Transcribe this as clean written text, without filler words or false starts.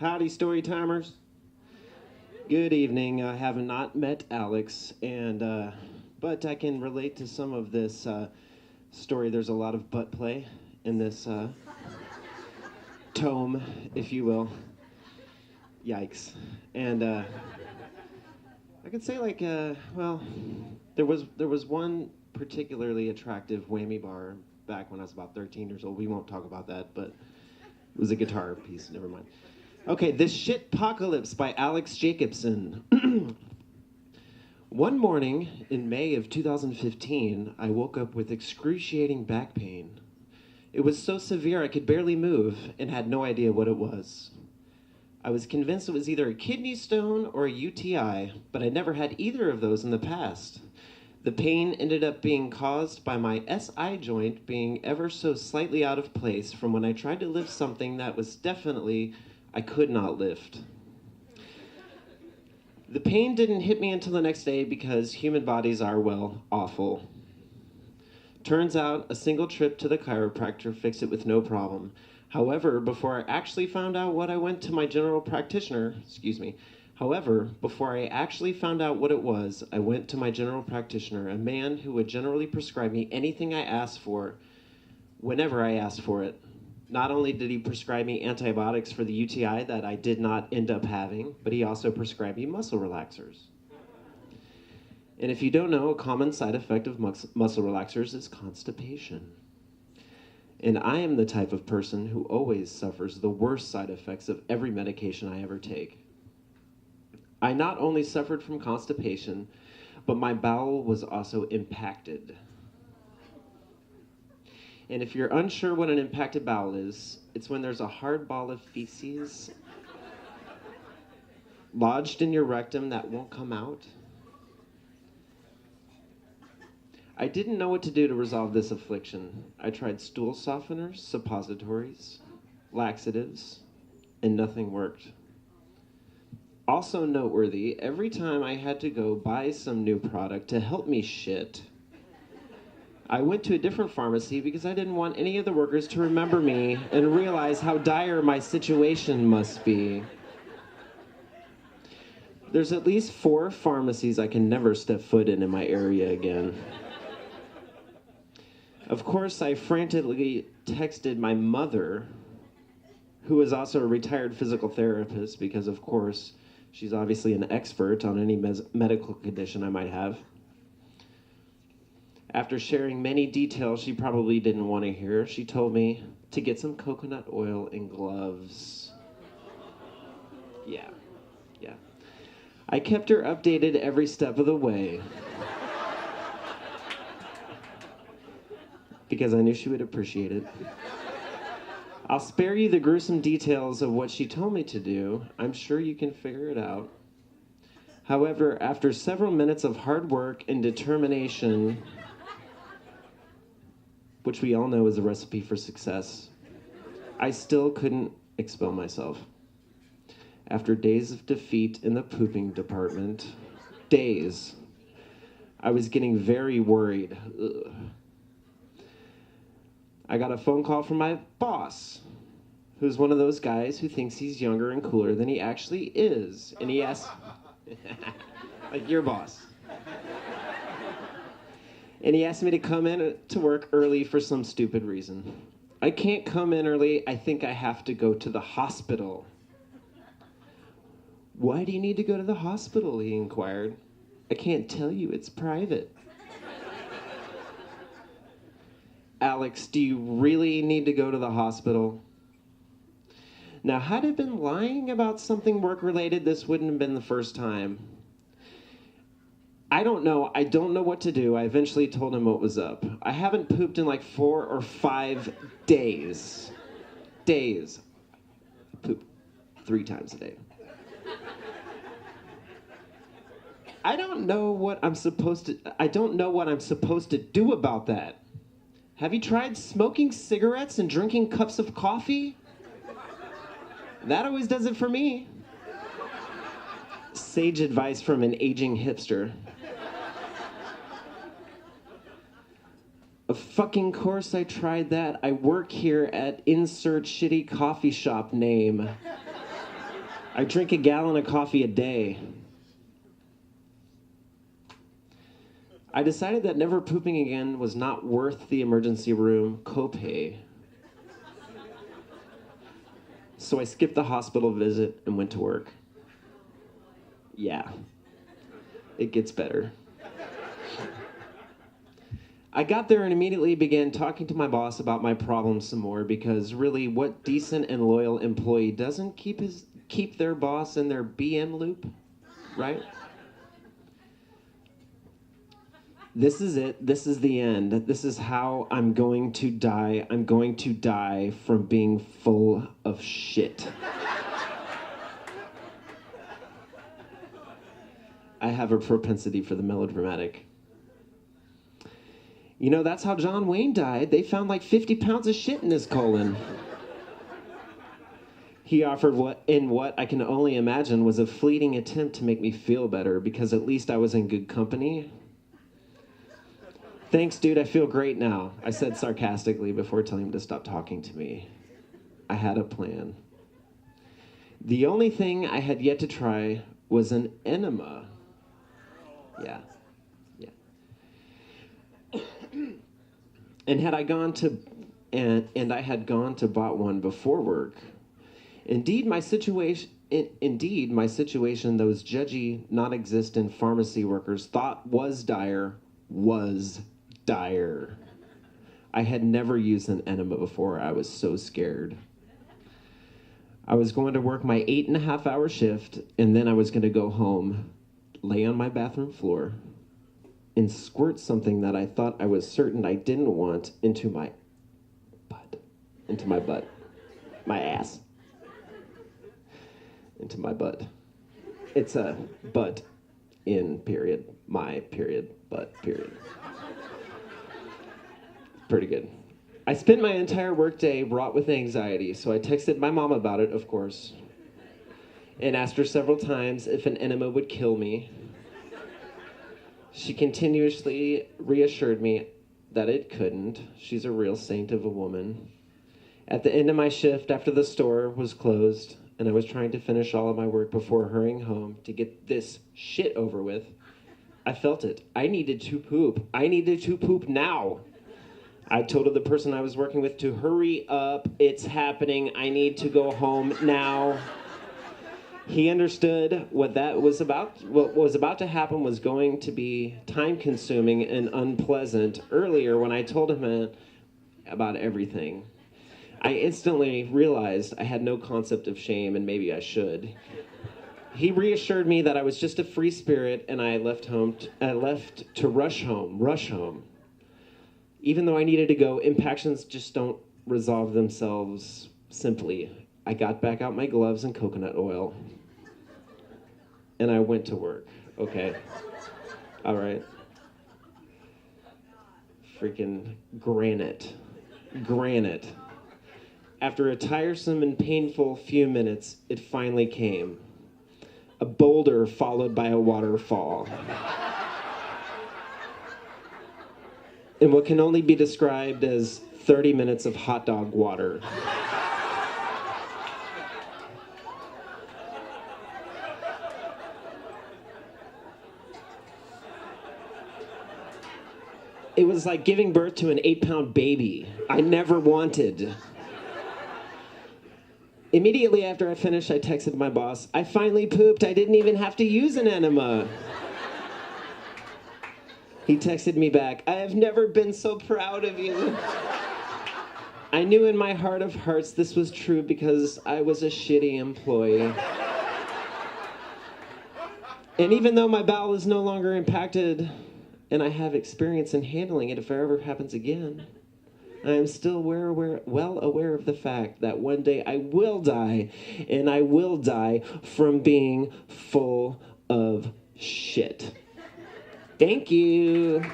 Howdy, story timers. Good evening. I have not met Alex, but I can relate to some of this story. There's a lot of butt play in this tome, if you will. Yikes. And I could say there was one particularly attractive whammy bar back when I was about 13 years old. We won't talk about that, but it was a guitar piece. Never mind. Okay, This Shitpocalypse by Alex Jacobsen. One morning in May of 2015, I woke up with excruciating back pain. It was so severe I could barely move and had no idea what it was. I was convinced it was either a kidney stone or a UTI, but I never had either of those in the past. The pain ended up being caused by my SI joint being ever so slightly out of place from when I tried to lift something that was definitely I could not lift. The pain didn't hit me until the next day because human bodies are, well, awful. Turns out a single trip to the chiropractor fixed it with no problem. However, before I actually found out what it was, I went to my general practitioner, a man who would generally prescribe me anything I asked for, whenever I asked for it. Not only did he prescribe me antibiotics for the UTI that I did not end up having, but he also prescribed me muscle relaxers. And if you don't know, a common side effect of muscle relaxers is constipation. And I am the type of person who always suffers the worst side effects of every medication I ever take. I not only suffered from constipation, but my bowel was also impacted. And if you're unsure what an impacted bowel is, it's when there's a hard ball of feces lodged in your rectum that won't come out. I didn't know what to do to resolve this affliction. I tried stool softeners, suppositories, laxatives, and nothing worked. Also noteworthy, every time I had to go buy some new product to help me shit, I went to a different pharmacy because I didn't want any of the workers to remember me and realize how dire my situation must be. There's at least 4 pharmacies I can never step foot in my area again. Of course, I frantically texted my mother, who is also a retired physical therapist, because of course, she's obviously an expert on any medical condition I might have. After sharing many details she probably didn't want to hear, she told me to get some coconut oil and gloves. Yeah. I kept her updated every step of the way, because I knew she would appreciate it. I'll spare you the gruesome details of what she told me to do. I'm sure you can figure it out. However, after several minutes of hard work and determination, which we all know is a recipe for success, I still couldn't expel myself. After days of defeat in the pooping department, I was getting very worried. Ugh. I got a phone call from my boss, who's one of those guys who thinks he's younger and cooler than he actually is. And he asked, like your boss. And he asked me to come in to work early for some stupid reason. I can't come in early. I think I have to go to the hospital. Why do you need to go to the hospital? He inquired. I can't tell you. It's private. Alex, do you really need to go to the hospital? Now, had I been lying about something work-related, this wouldn't have been the first time. I don't know what to do. I eventually told him what was up. I haven't pooped in like 4 or 5 days. I poop 3 times a day. I don't know what I'm supposed to do about that. Have you tried smoking cigarettes and drinking cups of coffee? That always does it for me. Sage advice from an aging hipster. Of fucking course I tried that. I work here at insert shitty coffee shop name. I drink a gallon of coffee a day. I decided that never pooping again was not worth the emergency room copay. So I skipped the hospital visit and went to work. Yeah, it gets better. I got there and immediately began talking to my boss about my problems some more, because really, what decent and loyal employee doesn't keep their boss in their BM loop, right? This is it. This is the end. This is how I'm going to die. I'm going to die from being full of shit. I have a propensity for the melodramatic. You know, that's how John Wayne died. They found like 50 pounds of shit in his colon. He offered what I can only imagine was a fleeting attempt to make me feel better, because at least I was in good company. Thanks, dude, I feel great now, I said sarcastically before telling him to stop talking to me. I had a plan. The only thing I had yet to try was an enema. Yeah. And I had gone to bought one before work. Indeed, my situation those judgy, non-existent pharmacy workers thought was dire. I had never used an enema before. I was so scared. I was going to work my 8.5-hour shift, and then I was going to go home, lay on my bathroom floor, and squirt something that I thought I was certain I didn't want into my butt, my ass, into my butt. It's a butt in period, my period, butt period. Pretty good. I spent my entire workday wrought with anxiety, so I texted my mom about it, of course, and asked her several times if an enema would kill me. She continuously reassured me that it couldn't. She's a real saint of a woman. At the end of my shift, after the store was closed, and I was trying to finish all of my work before hurrying home to get this shit over with, I felt it. I needed to poop. I needed to poop now. I told the person I was working with to hurry up. It's happening. I need to go home now. He understood what was about to happen was going to be time-consuming and unpleasant earlier when I told him about everything. I instantly realized I had no concept of shame, and maybe I should. He reassured me that I was just a free spirit, and I left to rush home. Even though I needed to go, impactions just don't resolve themselves simply. I got back out my gloves and coconut oil, and I went to work. Okay. All right. Freaking granite. After a tiresome and painful few minutes, it finally came. A boulder followed by a waterfall. And what can only be described as 30 minutes of hot dog water. It was like giving birth to an 8-pound baby I never wanted. Immediately after I finished, I texted my boss, "I finally pooped. I didn't even have to use an enema." He texted me back, "I have never been so proud of you." I knew in my heart of hearts this was true because I was a shitty employee. And even though my bowel is no longer impacted, and I have experience in handling it if it ever happens again, I am still well aware of the fact that one day I will die, and I will die from being full of shit. Thank you.